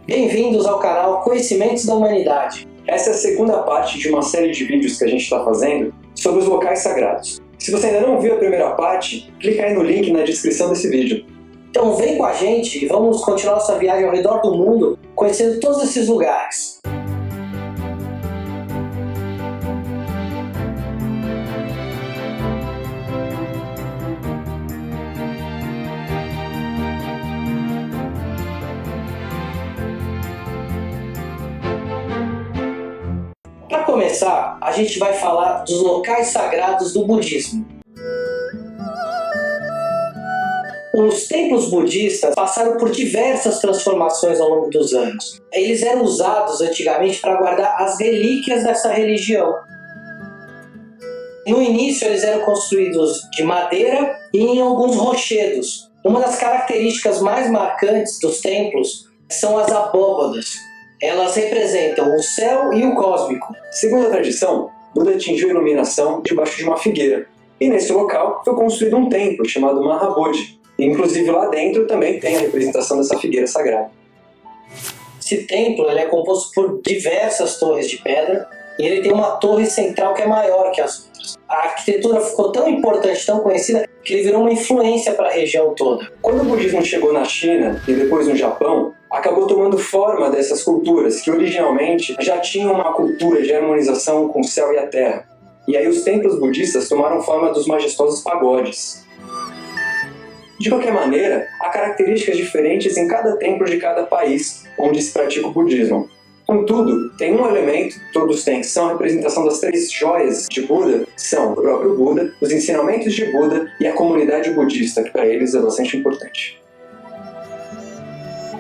Bem-vindos ao canal Conhecimentos da Humanidade. Essa é a segunda parte de uma série de vídeos que a gente está fazendo sobre os locais sagrados. Se você ainda não viu a primeira parte, clica aí no link na descrição desse vídeo. Então vem com a gente e vamos continuar nossa viagem ao redor do mundo, conhecendo todos esses lugares. Para começar, a gente vai falar dos locais sagrados do budismo. Os templos budistas passaram por diversas transformações ao longo dos anos. Eles eram usados antigamente para guardar as relíquias dessa religião. No início, eles eram construídos de madeira e em alguns rochedos. Uma das características mais marcantes dos templos são as abóbadas. Elas representam o céu e o cósmico. Segundo a tradição, Buda atingiu a iluminação debaixo de uma figueira. E nesse local foi construído um templo chamado Mahabodhi. Inclusive lá dentro também tem a representação dessa figueira sagrada. Esse templo ele é composto por diversas torres de pedra e ele tem uma torre central que é maior que as outras. A arquitetura ficou tão importante, tão conhecida, que ele virou uma influência para a região toda. Quando o budismo chegou na China e depois no Japão, acabou tomando forma dessas culturas que originalmente já tinham uma cultura de harmonização com o céu e a terra. E aí os templos budistas tomaram forma dos majestosos pagodes. De qualquer maneira, há características diferentes em cada templo de cada país onde se pratica o budismo. Contudo, tem um elemento que todos têm, que são a representação das três joias de Buda, que são o próprio Buda, os ensinamentos de Buda e a comunidade budista, que para eles é bastante importante.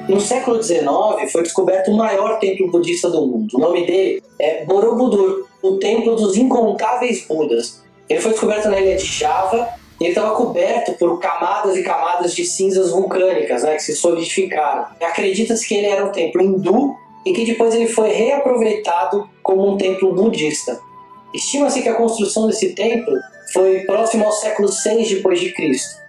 No século XIX foi descoberto o maior templo budista do mundo. O nome dele é Borobudur, o Templo dos Incontáveis Budas. Ele foi descoberto na ilha de Java e ele estava coberto por camadas e camadas de cinzas vulcânicas, que se solidificaram. Acredita-se que ele era um templo hindu e que depois ele foi reaproveitado como um templo budista. Estima-se que a construção desse templo foi próximo ao século VI d.C.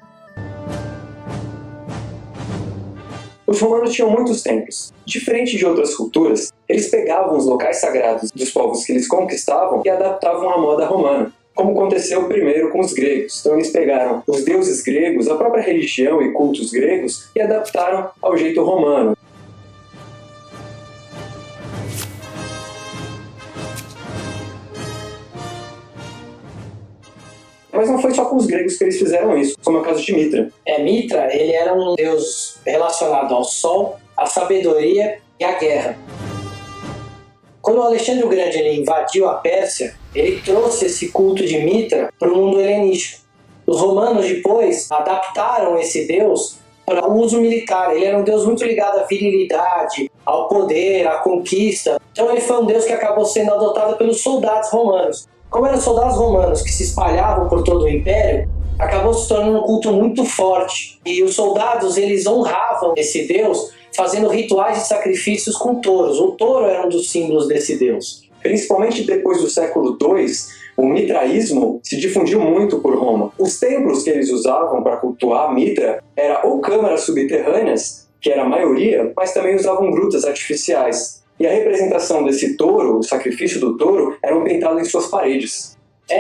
Os romanos tinham muitos templos. Diferente de outras culturas, eles pegavam os locais sagrados dos povos que eles conquistavam e adaptavam à moda romana, como aconteceu primeiro com os gregos. Então eles pegaram os deuses gregos, a própria religião e cultos gregos e adaptaram ao jeito romano. Mas não foi só com os gregos que eles fizeram isso, como é o caso de Mitra. Mitra, ele era um deus relacionado ao sol, à sabedoria e à guerra. Quando Alexandre o Grande ele invadiu a Pérsia, ele trouxe esse culto de Mitra para o mundo helenístico. Os romanos depois adaptaram esse deus para o uso militar. Ele era um deus muito ligado à virilidade, ao poder, à conquista. Então ele foi um deus que acabou sendo adotado pelos soldados romanos. Como eram soldados romanos que se espalhavam por todo o império, acabou se tornando um culto muito forte. E os soldados, eles honravam esse deus fazendo rituais de sacrifícios com touros. O touro era um dos símbolos desse deus. Principalmente depois do século II, o mitraísmo se difundiu muito por Roma. Os templos que eles usavam para cultuar Mitra eram ou câmaras subterrâneas, que era a maioria, mas também usavam grutas artificiais. E a representação desse touro, o sacrifício do touro, eram pintados em suas paredes.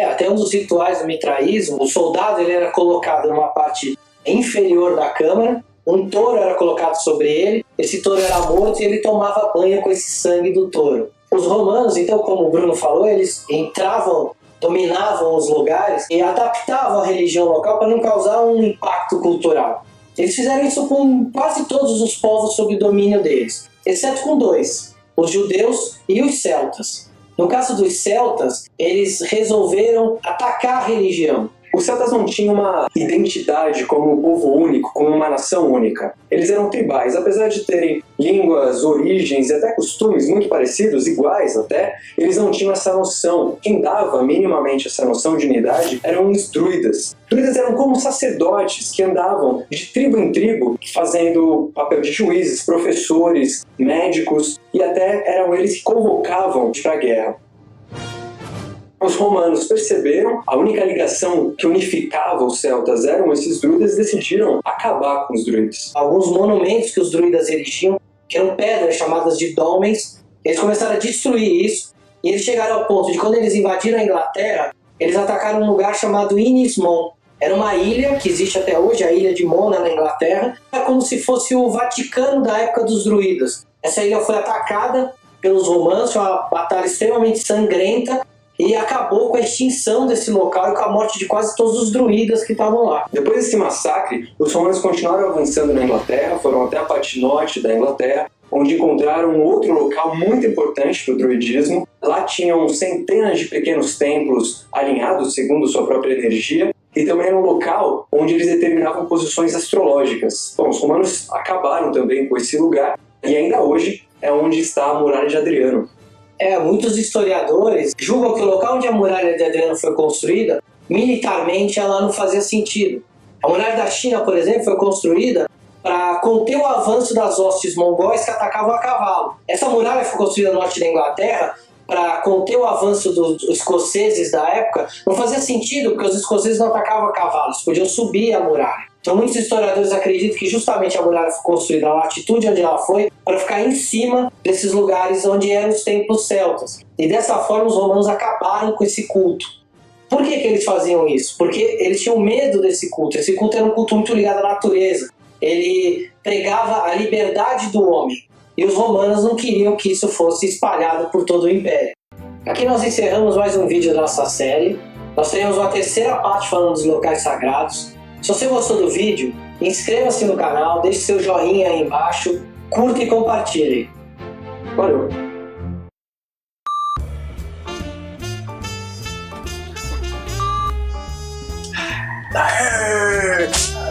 Até um dos rituais do mitraísmo, o soldado ele era colocado numa parte inferior da câmara, um touro era colocado sobre ele, esse touro era morto e ele tomava banho com esse sangue do touro. Os romanos, então, como o Bruno falou, eles entravam, dominavam os lugares e adaptavam a religião local para não causar um impacto cultural. Eles fizeram isso com quase todos os povos sob domínio deles, exceto com dois: os judeus e os celtas. No caso dos celtas, eles resolveram atacar a religião. Os celtas não tinham uma identidade como um povo único, como uma nação única. Eles eram tribais, apesar de terem línguas, origens e até costumes muito parecidos, iguais até, eles não tinham essa noção. Quem dava minimamente essa noção de unidade eram os druidas. Druidas eram como sacerdotes que andavam de tribo em tribo, fazendo papel de juízes, professores, médicos, e até eram eles que convocavam para a guerra. Os romanos perceberam a única ligação que unificava os celtas eram esses druidas e decidiram acabar com os druidas. Alguns monumentos que os druidas erigiam que eram pedras chamadas de dólmens. Eles começaram a destruir isso, e eles chegaram ao ponto de, quando eles invadiram a Inglaterra, eles atacaram um lugar chamado Ynys Mons. Era uma ilha que existe até hoje, a ilha de Mona, na Inglaterra. Era como se fosse o Vaticano da época dos druidas. Essa ilha foi atacada pelos romanos, foi uma batalha extremamente sangrenta, e acabou com a extinção desse local e com a morte de quase todos os druidas que estavam lá. Depois desse massacre, os romanos continuaram avançando na Inglaterra, foram até a parte norte da Inglaterra, onde encontraram um outro local muito importante para o druidismo. Lá tinham centenas de pequenos templos alinhados segundo sua própria energia, e também era um local onde eles determinavam posições astrológicas. Bom, os romanos acabaram também com esse lugar, e ainda hoje é onde está a Muralha de Adriano. Muitos historiadores julgam que o local onde a Muralha de Adriano foi construída, militarmente ela não fazia sentido. A Muralha da China, por exemplo, foi construída para conter o avanço das hostes mongóis que atacavam a cavalo. Essa muralha foi construída no norte da Inglaterra para conter o avanço dos escoceses da época. Não fazia sentido, porque os escoceses não atacavam a cavalo, eles podiam subir a muralha. Então muitos historiadores acreditam que justamente a muralha foi construída na latitude onde ela foi para ficar em cima desses lugares onde eram os templos celtas. E dessa forma os romanos acabaram com esse culto. Por que eles faziam isso? Porque eles tinham medo desse culto. Esse culto era um culto muito ligado à natureza. Ele pregava a liberdade do homem. E os romanos não queriam que isso fosse espalhado por todo o império. Aqui nós encerramos mais um vídeo da nossa série. Nós teremos uma terceira parte falando dos locais sagrados. Se você gostou do vídeo, inscreva-se no canal, deixe seu joinha aí embaixo, curta e compartilhe. Valeu!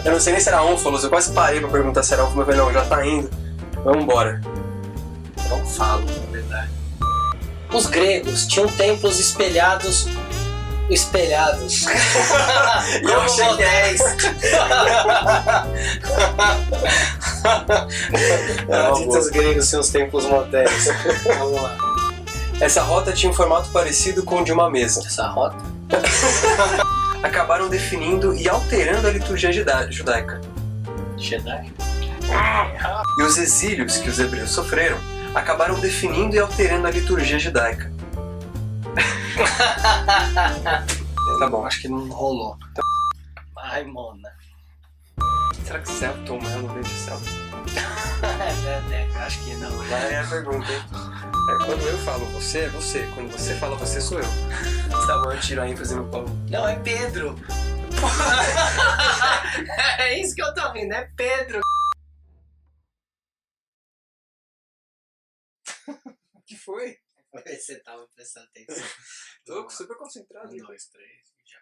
Eu não sei nem se era ônfalos, eu quase parei pra perguntar se era ônfalos, mas eu falei, não, já tá indo, vamos embora. Não falo, na verdade. Os gregos tinham templos espelhados. E eu achei que é isso. Os gregos tinham os templos motéis. Vamos lá. Essa rota tinha um formato parecido com o de uma mesa. Essa rota? Acabaram definindo e alterando a liturgia judaica. Jedi? E os exílios que os hebreus sofreram acabaram definindo e alterando a liturgia judaica. Tá bom, Acho que não rolou. Ai, Mona. será que Celton é no meio de Celton? Acho que não. Vai é a pergunta, hein? Quando eu falo você, é você. Quando você fala você, sou eu. Tá bom, eu tiro a ênfase no pau. Não, é Pedro. É isso que eu tô vendo, é Pedro. O que foi? Você tava prestando atenção. Tô super concentrado. 1, 2, 3, já.